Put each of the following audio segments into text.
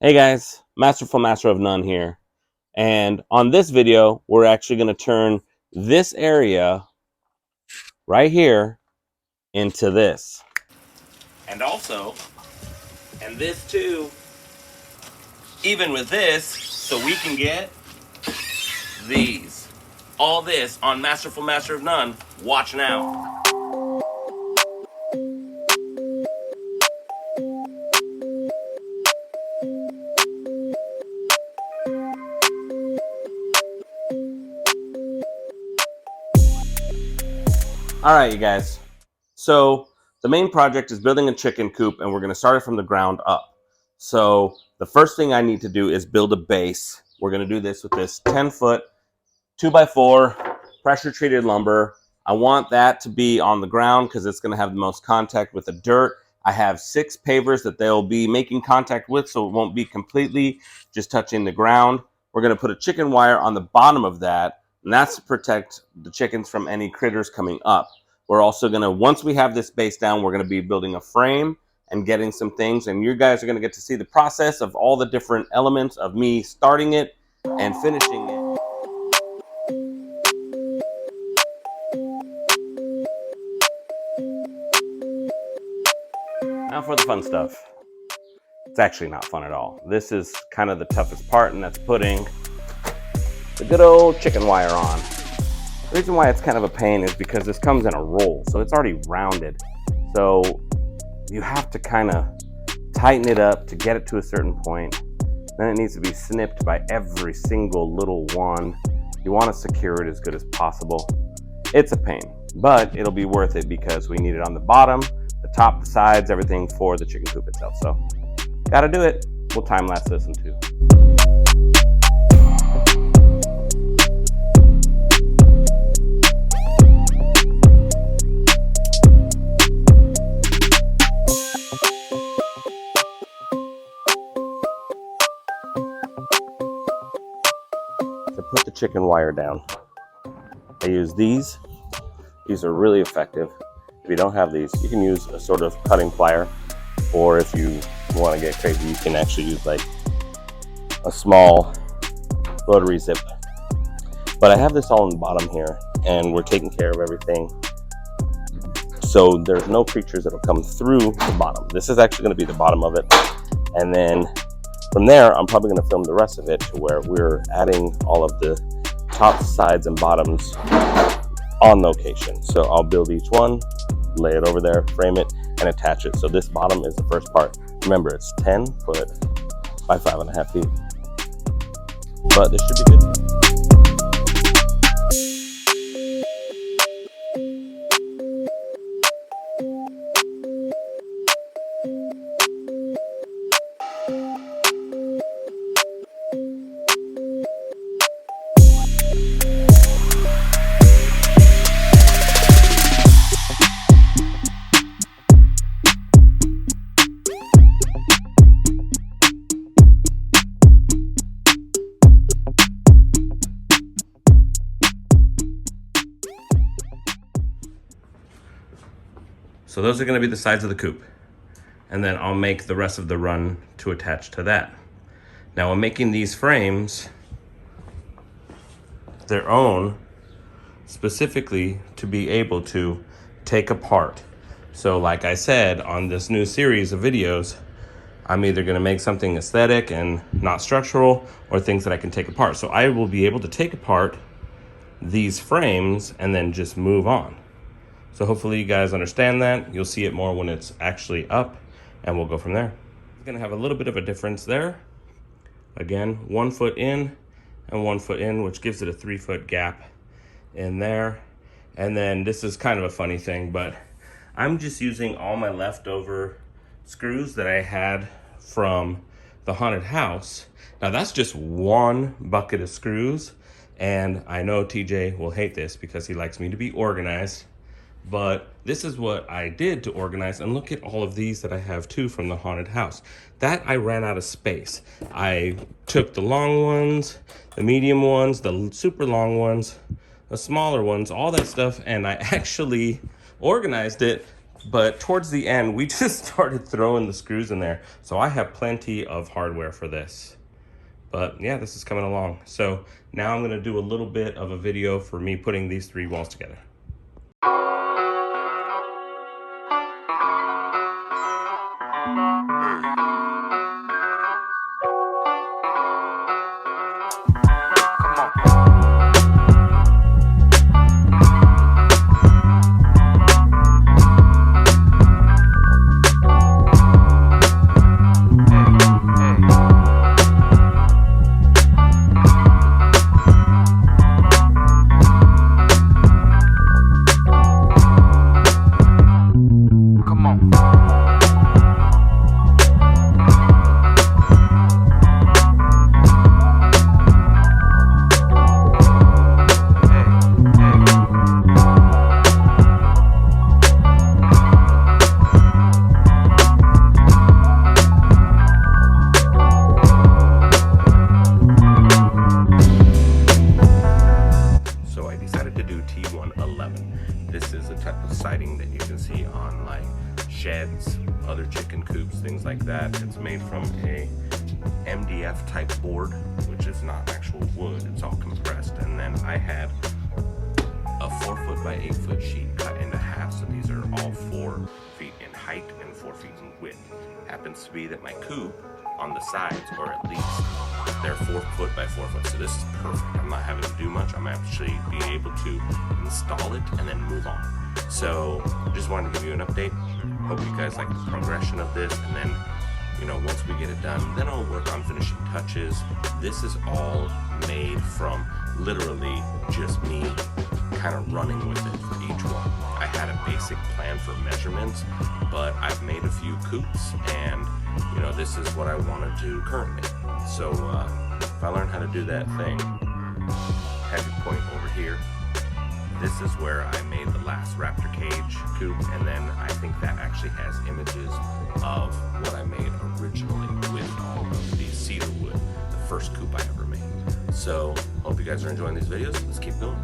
Hey guys, Masterful Master of None here. And on this video, we're actually going to turn this area right here into this. And also, and this too, even with this, so we can get these. All this on Masterful Master of None. Watch now. All right, you guys. So the main project is building a chicken coop, and we're going to start it from the ground up. So the first thing I need to do is build a base. We're going to do this with this 10-foot 2x4 pressure treated lumber. I want that to be on the ground because it's going to have the most contact with the dirt. I have 6 pavers that they'll be making contact with, so it won't be completely just touching the ground. We're going to put a chicken wire on the bottom of that, and that's to protect the chickens from any critters coming up. We're also going to, once we have this base down, we're going to be building a frame and getting some things, and you guys are going to get to see the process of all the different elements of me starting it and finishing it. Now for the fun stuff. It's actually not fun at all. This is kind of the toughest part, and that's putting the good old chicken wire on. The reason why it's kind of a pain is because this comes in a roll, so it's already rounded. So you have to kind of tighten it up to get it to a certain point. Then it needs to be snipped by every single little one. You want to secure it as good as possible. It's a pain, but it'll be worth it because we need it on the bottom, the top, the sides, everything for the chicken coop itself. So gotta do it. We'll time lapse this in too. To put the chicken wire down, I use these. These are really effective. If you don't have these, you can use a sort of cutting plier, or if you want to get crazy, you can actually use like a small rotary zip. But I have this all on the bottom here, and we're taking care of everything. So there's no creatures that'll come through the bottom. This is actually going to be the bottom of it. And then from there, I'm probably going to film the rest of it to where we're adding all of the tops, sides, and bottoms on location. So I'll build each one, lay it over there, frame it, and attach it. So this bottom is the first part. Remember, it's 10 foot by 5.5 feet. But this should be good. So those are going to be the sides of the coop. And then I'll make the rest of the run to attach to that. Now I'm making these frames their own specifically to be able to take apart. So like I said, on this new series of videos, I'm either going to make something aesthetic and not structural, or things that I can take apart. So I will be able to take apart these frames and then just move on. So hopefully you guys understand that. You'll see it more when it's actually up, and we'll go from there. It's gonna have a little bit of a difference there. Again, 1 foot in and 1 foot in, which gives it a 3-foot gap in there. And then this is kind of a funny thing, but I'm just using all my leftover screws that I had from the haunted house. Now that's just 1 bucket of screws, and I know TJ will hate this because he likes me to be organized. But this is what I did to organize, and look at all of these that I have too from the haunted house. That I ran out of space. I took the long ones, the medium ones, the super long ones, the smaller ones, all that stuff, and I actually organized it But towards the end, we just started throwing the screws in there. So I have plenty of hardware for this. But yeah, this is coming along. So now I'm gonna do a little bit of a video for me putting these 3 walls together. This is a type of siding that you can see on like sheds, other chicken coops, things like that. It's made from a MDF type board, which is not actual wood, it's all compressed. And then I had a 4 foot by 8 foot sheet cut into half, so these are all 4 feet in height and 4 feet in width. Happens to be that my coop on the sides, or at least they're 4 foot by 4 foot, so this is perfect. I'm not having to do much. I'm actually being able to install it and then move on. So just wanted to give you an update. Hope you guys like the progression of this, and then, you know, once we get it done, then I'll work on finishing touches. This is all made from literally just me kind of running with it for each one. I had a basic plan for measurements, but I've made a few coops, and you know, this is what I want to do currently. So if I learn how to do that thing, heavy point over here, this is where I made the last raptor cage coop, and then I think that actually has images of what I made originally with all of the cedar wood, the first coop I ever made. So hope you guys are enjoying these videos. Let's keep going.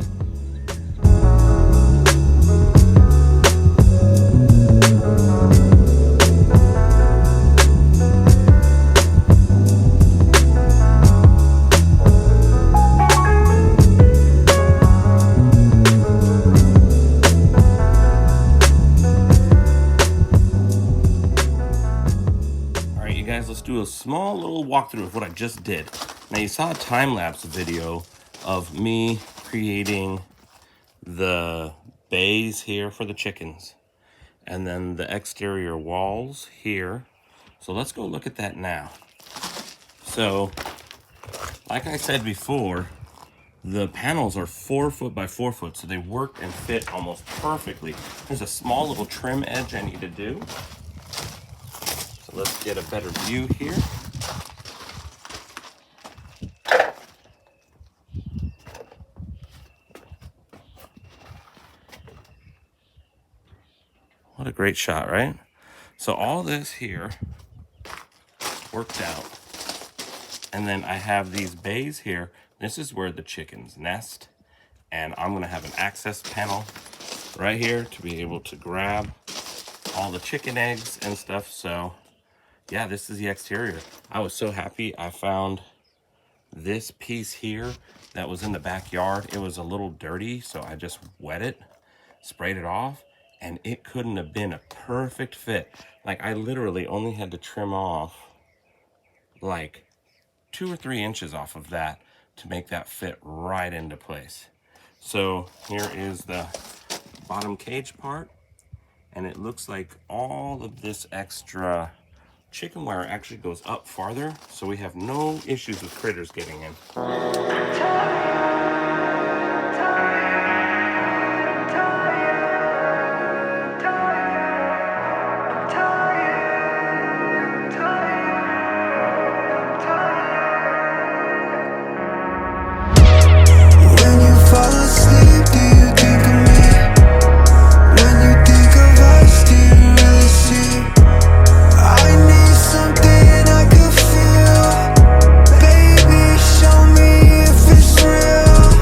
Let's do a small little walkthrough of what I just did. Now you saw a time-lapse video of me creating the bays here for the chickens, and then the exterior walls here. So let's go look at that now. So like I said before, the panels are 4 foot by 4 foot, so they work and fit almost perfectly. There's a small little trim edge I need to do. So let's get a better view here. What a great shot, right? So all this here worked out. And then I have these bays here. This is where the chickens nest. And I'm gonna have an access panel right here to be able to grab all the chicken eggs and stuff. So yeah, this is the exterior. I was so happy I found this piece here that was in the backyard. It was a little dirty, so I just wet it, sprayed it off, and it couldn't have been a perfect fit. Like, I literally only had to trim off like 2 or 3 inches off of that to make that fit right into place. So here is the bottom cage part, and it looks like all of this extra chicken wire actually goes up farther, so we have no issues with critters getting in. Show me if it's real.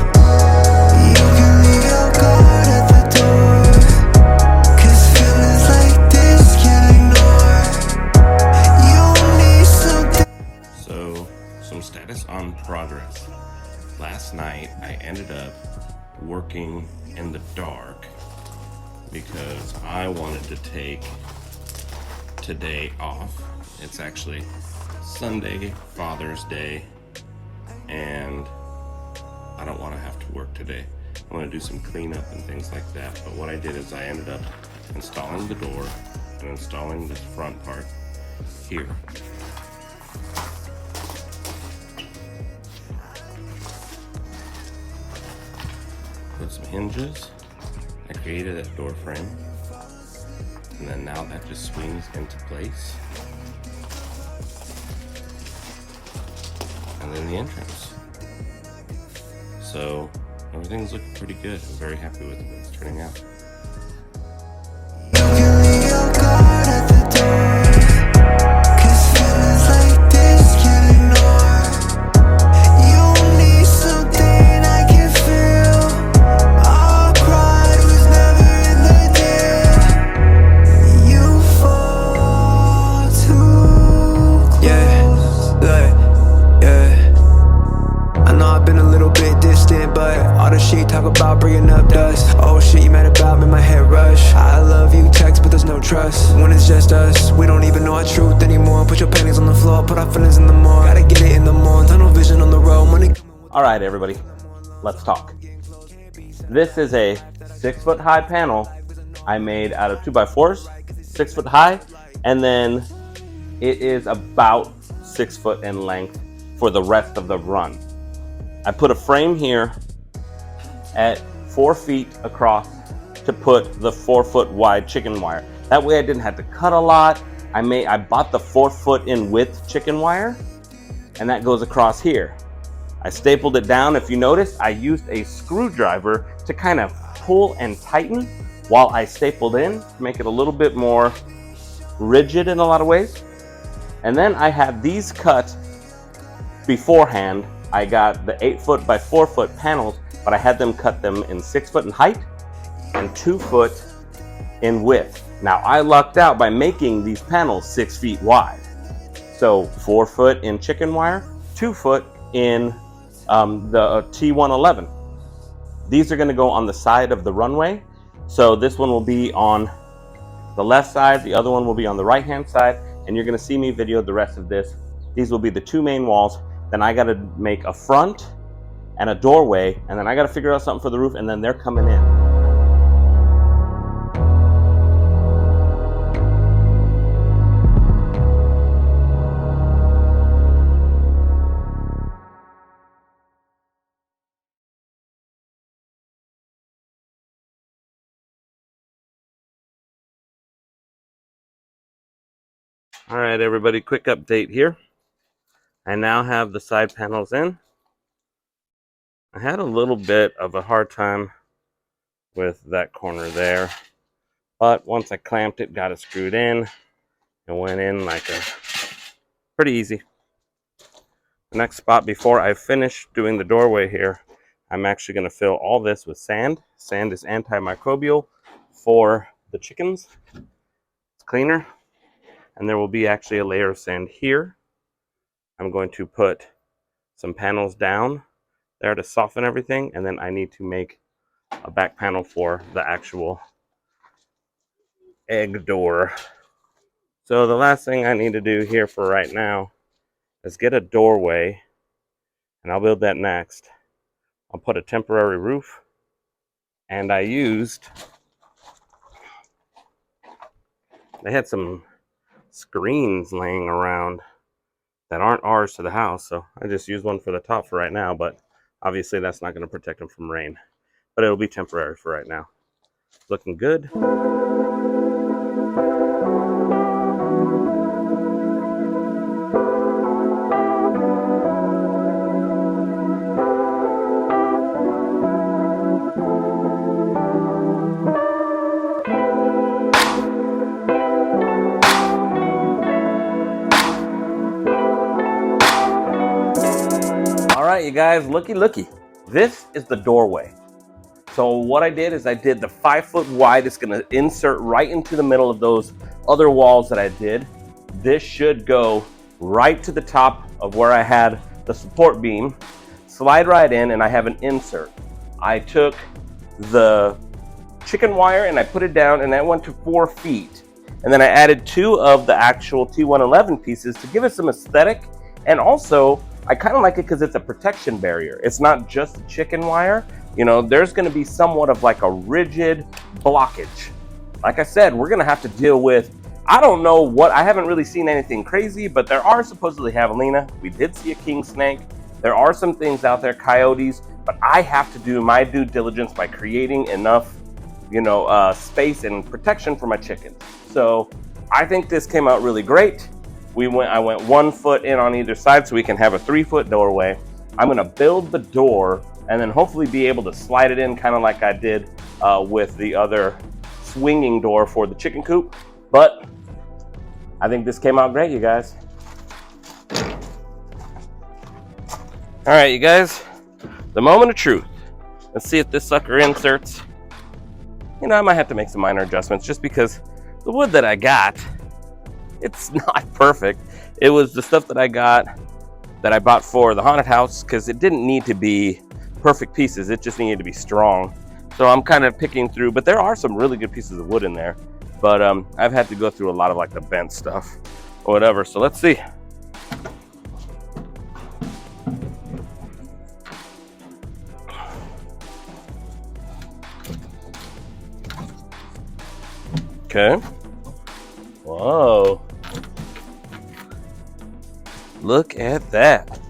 working in the dark because I wanted to take today off. It's actually Sunday, Father's Day, and I don't want to have to work today. I want to do some cleanup and things like that. But what I did is I ended up installing the door and installing this front part here. Put some hinges. I created that door frame. And then now that just swings into place. And then the entrance. So everything's looking pretty good. I'm very happy with the way it's turning out. About bringing up dust. Oh shit, you mad about me, my head rush. I love you text, but there's no trust. When it's just us, we don't even know our truth anymore. Put your panties on the floor, put our feelings in the morning. Gotta get it in the morning, tunnel vision on the road. Money. All right, everybody, let's talk. This is a 6-foot high panel I made out of 2x4s, 6 foot high, and then it is about 6 foot in length for the rest of the run. I put a frame here at 4 feet across to put the 4 foot wide chicken wire. That way I didn't have to cut a lot. I bought the 4 foot in width chicken wire, and that goes across here. I stapled it down. If you notice, I used a screwdriver to kind of pull and tighten while I stapled in to make it a little bit more rigid in a lot of ways. And then I had these cut beforehand. I got the 8 foot by 4 foot panels, but I had them cut them in 6 foot in height and 2 foot in width. Now I lucked out by making these panels 6 feet wide. So 4 foot in chicken wire, 2 foot in the T111. These are gonna go on the side of the runway. So this one will be on the left side, the other one will be on the right-hand side, and you're gonna see me video the rest of this. These will be the 2 main walls. Then I gotta make a front and a doorway, and then I gotta figure out something for the roof, and then they're coming in. All right, everybody, quick update here. I now have the side panels in. I had a little bit of a hard time with that corner there, but once I clamped it, got it screwed in, it went in like a pretty easy. The next spot before I finish doing the doorway here, I'm actually going to fill all this with sand. Sand is antimicrobial for the chickens. It's cleaner, and there will be actually a layer of sand here. I'm going to put some panels down there to soften everything, and then I need to make a back panel for the actual egg door. So the last thing I need to do here for right now is get a doorway, and I'll build that next. I'll put a temporary roof, and they had some screens laying around that aren't ours to the house, so I just used one for the top for right now, but obviously that's not going to protect them from rain, but it'll be temporary for right now. Looking good. All right, you guys, looky. This is the doorway. So what I did is I did the 5 foot wide. It's gonna insert right into the middle of those other walls that I did. This should go right to the top of where I had the support beam, slide right in, and I have an insert. I took the chicken wire and I put it down, and that went to 4 feet. And then I added 2 of the actual T111 pieces to give it some aesthetic. And also, I kind of like it because it's a protection barrier. It's not just chicken wire. You know, there's going to be somewhat of like a rigid blockage. Like I said, we're going to have to deal with, I don't know what, I haven't really seen anything crazy, but there are supposedly javelina. We did see a king snake. There are some things out there, coyotes, but I have to do my due diligence by creating enough, you know, space and protection for my chickens. So I think this came out really great. I went 1 foot in on either side so we can have a 3-foot doorway. I'm gonna build the door and then hopefully be able to slide it in kind of like I did with the other swinging door for the chicken coop. But I think this came out great, you guys. All right, you guys, the moment of truth. Let's see if this sucker inserts. You know, I might have to make some minor adjustments just because the wood that I got, it's not perfect. It was the stuff that I bought for the haunted house because it didn't need to be perfect pieces. It just needed to be strong. So I'm kind of picking through, but there are some really good pieces of wood in there. But I've had to go through a lot of like the bent stuff or whatever. So let's see. Okay. Whoa. Look at that.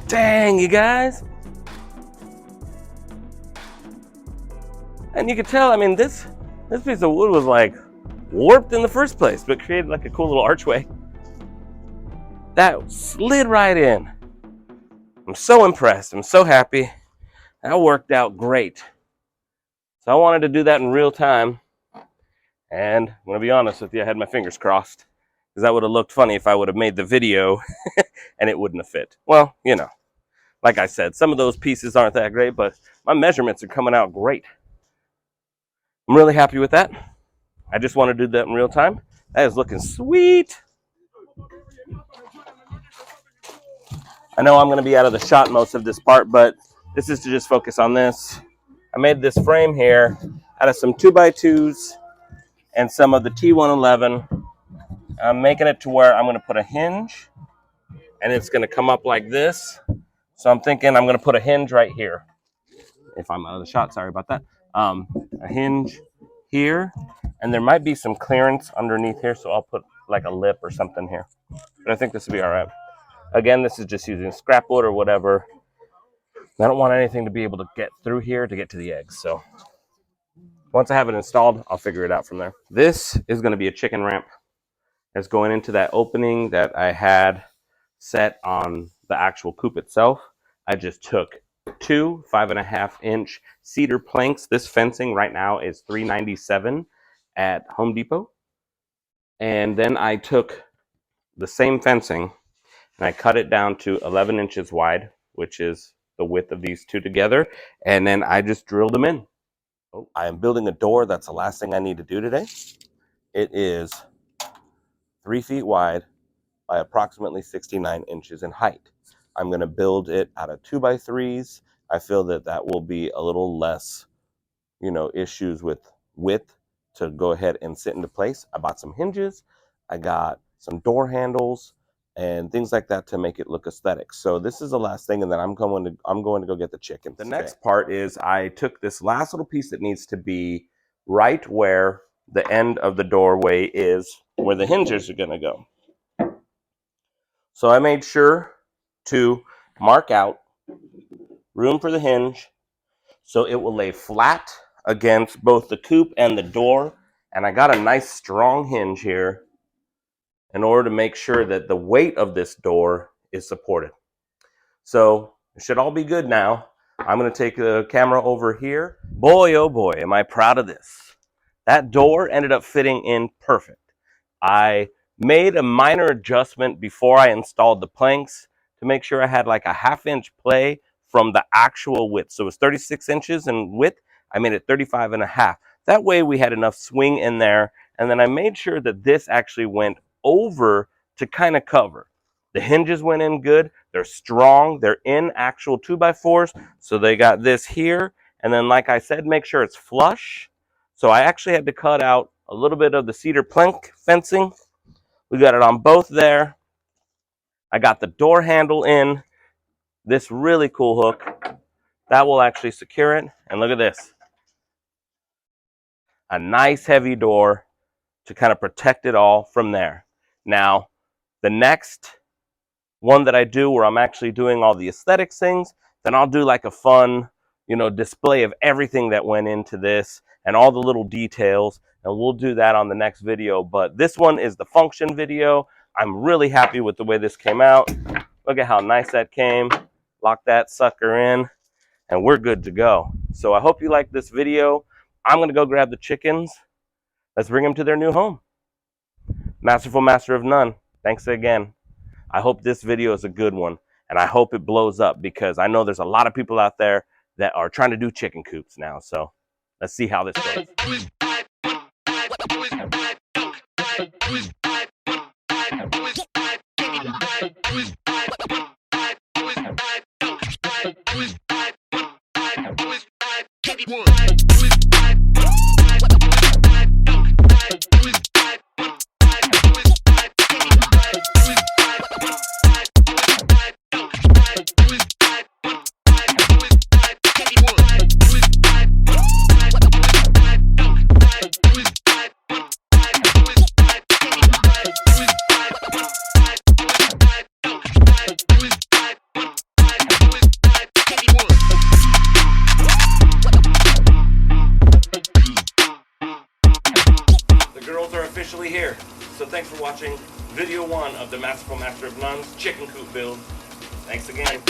Dang, you guys. And you can tell, I mean, this piece of wood was like warped in the first place, but created like a cool little archway. That slid right in. I'm so impressed. I'm so happy. That worked out great. So I wanted to do that in real time. And I'm going to be honest with you, I had my fingers crossed. Because that would have looked funny if I would have made the video and it wouldn't have fit. Well, you know, like I said, some of those pieces aren't that great, but my measurements are coming out great. I'm really happy with that. I just want to do that in real time. That is looking sweet. I know I'm going to be out of the shot most of this part, but this is to just focus on this. I made this frame here out of some 2x2s and some of the T111. I'm making it to where I'm going to put a hinge, and it's going to come up like this. So I'm thinking I'm going to put a hinge right here. If I'm out of the shot, sorry about that. A hinge here, and there might be some clearance underneath here, so I'll put like a lip or something here. But I think this will be all right. Again, this is just using scrap wood or whatever. I don't want anything to be able to get through here to get to the eggs. So once I have it installed, I'll figure it out from there. This is going to be a chicken ramp. It's going into that opening that I had set on the actual coop itself. I just took 2 5.5-inch cedar planks. This fencing right now is $397 at Home Depot. And then I took the same fencing and I cut it down to 11 inches wide, which is the width of these two together. And then I just drilled them in. Oh, I am building a door. That's the last thing I need to do today. It is 3 feet wide by approximately 69 inches in height. I'm going to build it out of 2x3s. I feel that that will be a little less, you know, issues with width to go ahead and sit into place. I bought some hinges. I got some door handles and things like that to make it look aesthetic. So this is the last thing, and then I'm going to go get the chicken. The next part is I took this last little piece that needs to be right where the end of the doorway is, where the hinges are going to go. So I made sure to mark out room for the hinge so it will lay flat against both the coop and the door. And I got a nice strong hinge here in order to make sure that the weight of this door is supported. So it should all be good now. I'm going to take the camera over here. Boy, oh boy, am I proud of this. That door ended up fitting in perfect. I Made a minor adjustment before I installed the planks to make sure I had like a 1/2 inch play from the actual width. So it was 36 inches in width. I made it 35.5. That way we had enough swing in there. And then I made sure that this actually went over to kind of cover. The hinges went in good. They're strong. They're in actual 2x4s. So they got this here. And then, like I said, make sure it's flush. So I actually had to cut out a little bit of the cedar plank fencing. We got it on both there. I got the door handle in. This really cool hook. That will actually secure it. And look at this. A nice heavy door to kind of protect it all from there. Now, the next one that I do where I'm actually doing all the aesthetics things, then I'll do like a fun, display of everything that went into this and all the little details. And we'll do that on the next video. But this one is the function video. I'm really happy with the way this came out. Look at how nice that came. Lock that sucker in and we're good to go. So I hope you like this video. I'm going to go grab the chickens. Let's bring them to their new home. Masterful Master of None, thanks again. I hope this video is a good one and I hope it blows up because I know there's a lot of people out there that are trying to do chicken coops now. So let's see how this goes. Officially here. So thanks for watching video 1 of the Masterful Master of None's Chicken Coop build. Thanks again.